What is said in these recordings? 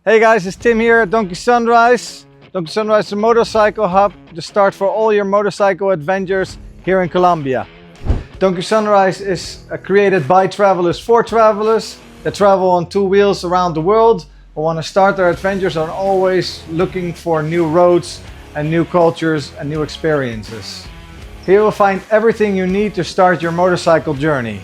Hey guys, it's Tim here at Donkey Sunrise. Donkey Sunrise is a motorcycle hub, the start for all your motorcycle adventures here in Colombia. Donkey Sunrise is created by travelers for travelers that travel on two wheels around the world, who want to start their adventures and always looking for new roads and new cultures and new experiences. Here you'll find everything you need to start your motorcycle journey.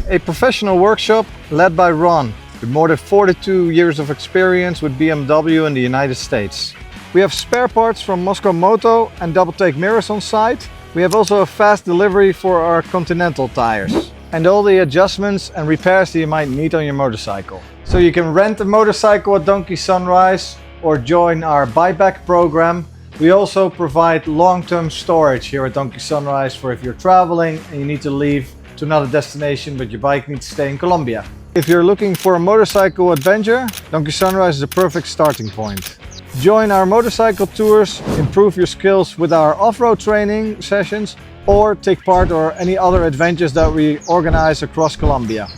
A professional workshop led by Ron, with more than 42 years of experience with BMW in the United States. We have spare parts from Mosko Moto and double take mirrors on site. We have also a fast delivery for our Continental tires and all the adjustments and repairs that you might need on your motorcycle. So you can rent a motorcycle at Donkey Sunrise or join our buyback program. We also provide long-term storage here at Donkey Sunrise for if you're traveling and you need to leave to another destination but your bike needs to stay in Colombia. If you're looking for a motorcycle adventure, Donkey Sunrise is a perfect starting point. Join our motorcycle tours, improve your skills with our off-road training sessions, or take part in any other adventures that we organize across Colombia.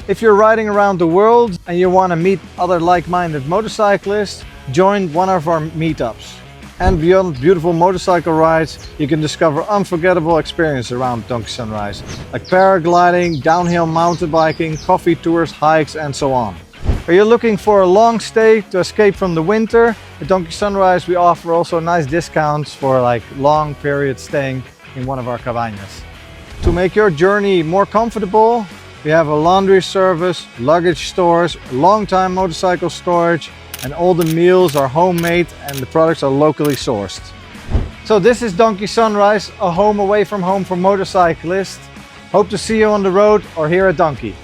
If you're riding around the world and you want to meet other like-minded motorcyclists, join one of our meetups. And beyond beautiful motorcycle rides, you can discover unforgettable experiences around Donkey Sunrise, like paragliding, downhill mountain biking, coffee tours, hikes, and so on. Are you looking for a long stay to escape from the winter? At Donkey Sunrise, we offer also nice discounts for long period staying in one of our cabañas. To make your journey more comfortable, we have a laundry service, luggage stores, long-time motorcycle storage, and all the meals are homemade and the products are locally sourced. So this is Donkey Sunrise, a home away from home for motorcyclists. Hope to see you on the road or here at Donkey.